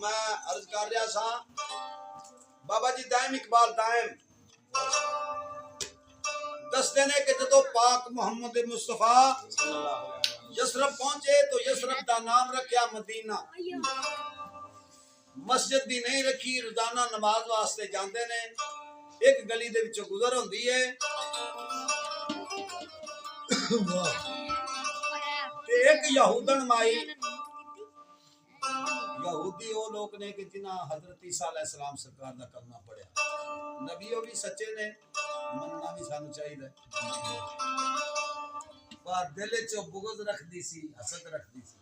मैं अर्ज कर रहा सा बाबा जी दायम इकबाल दायम दसते ने कि जदों पाक मुहम्मद मुस्तफा यसरफ पहुंचे तो यसरफ का नाम रखा मदीना। मस्जिद भी नहीं रखी, रोजाना नमाज वास्ते जाते ने। एक गली दे विचों गुजर होंदी है ते एक यहूदन माई यहूदी वो लोग ने कि जिन्हां हजरत ईसा अलैहिस्सलाम सरकार दा कलमा पढ़िया। नबी वो भी सच्चे ने, मनना भी सानू चाहिए, पर दिल च बुग़्ज़ रखदी सी, हसद रखदी सी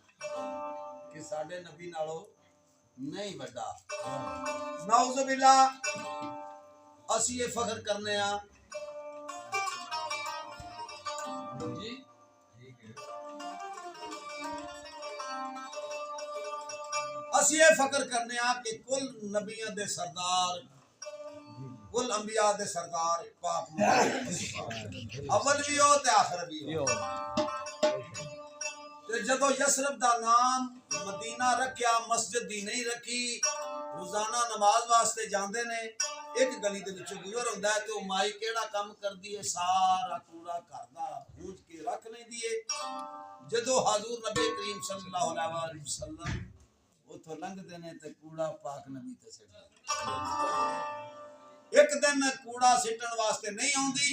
कि साडे नबी नालों नहीं वड्डा। नाउज़ बिल्लाह असी ये फख्र करने आ जी असी ये फख्र करने आ कि कुल नबियां दे सरदार कुल अंबिया दे सरदार पाक मुहम्मद अव्वल भी हो ते आखिर भी हो। ते जदों यसरफ दा नाम मदीना रखया, मस्जिद दी नहीं रखी, रोजाना नमाज वास्ते जांदे ने। एक गली दे विचों गुजर हुंदा है ते ओ माई केड़ा काम करदी है, सारा कूड़ा घर दा हूंज के रख लैंदी है। जदों हजूर नबी करीम सल्लल्लाहु अलैहि वसल्लम उथों लंघदे ने ते कूड़ा पाक नबी ते सिट। एक दिन कूड़ा सिटण वास्ते नहीं आउंदी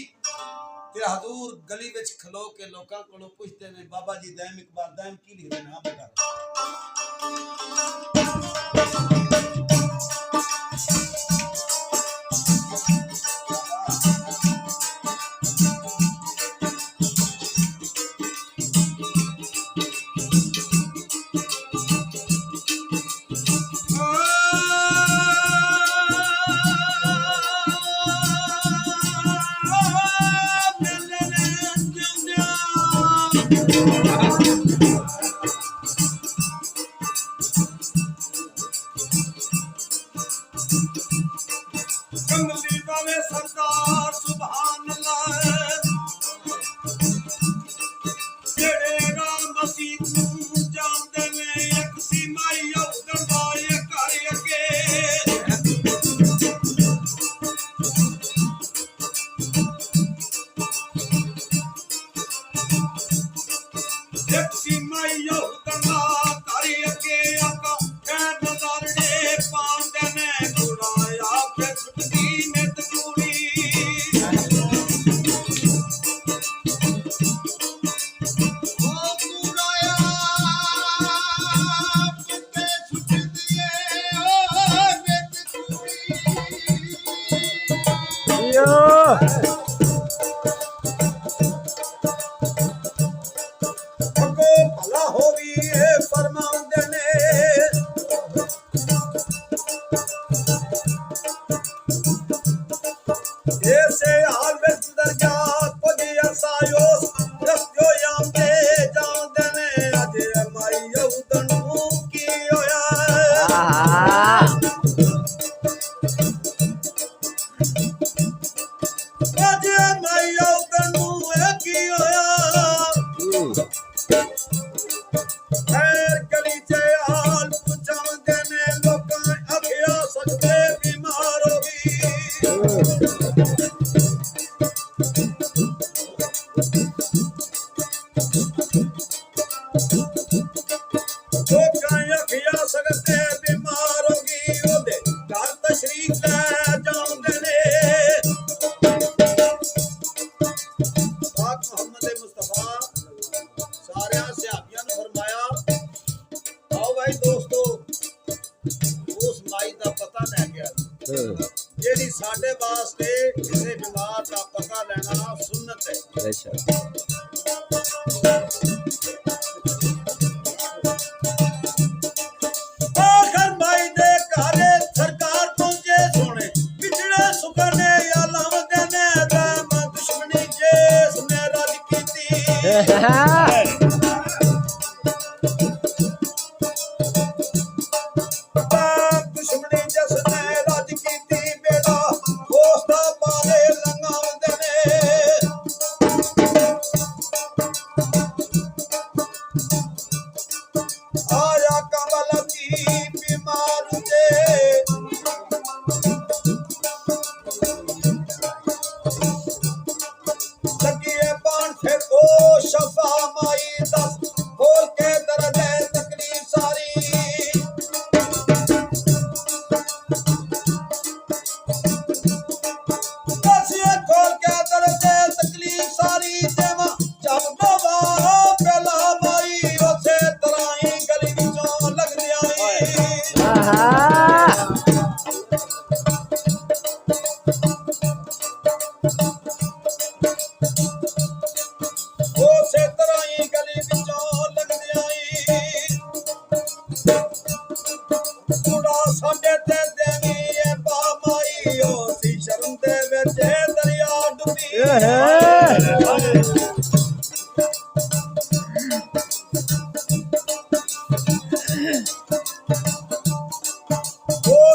ते हजूर गली विच खलो के लोकां कोलों पुछदे ने बाबा जी दायम इकबाल दायम की लिखदे ने? हां बेटा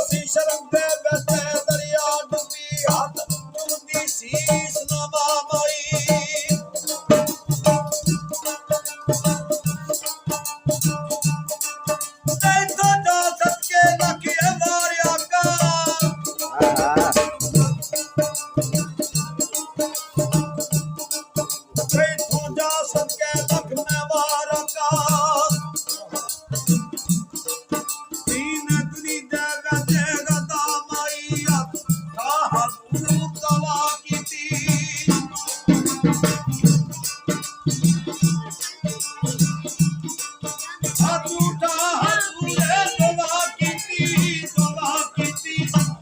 ਸੀ ਸ਼ਰਮ ਦੇ ਵਿੱਚ ਦਰਿਆ ਡੁੱਬੀ ਹੱਥ ਚੁੰਮਦੀ ਸੀਸ ਨਾ ਮਾਈ ਤੈਥੋਂ ਜਾ ਸਕੇ ਲਖੇ ਮਾਰਿਆ ਕਾ ਤੈਥੋਂ ਜਾ ਸਕੇ ਲਖ ਮੈਂ ਮਾਰਿਆ ਕਾ ਦੀਨ ਦੁਨੀ ਜਗਾ ਜਗਦਾ ਮਾਈ ਆਹ ਨੂੰ ਤਵਾ ਕੀਤੀ ਝੂਠਾ ਹਸੂਰੇ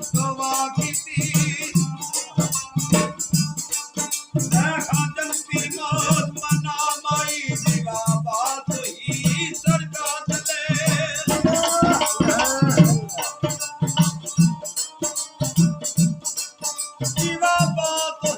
ਤਵਾ ਕੀਤੀ ਮੈਂ ਜੰਤੀ ਮੌਤ ਮਨਾ ਮਾਈ ਜੀਵਾ ਬਾਤ ਹੀ ਸਰਕਾਰ ਚਲੇ ਜੀਵਾ ਬਾਤ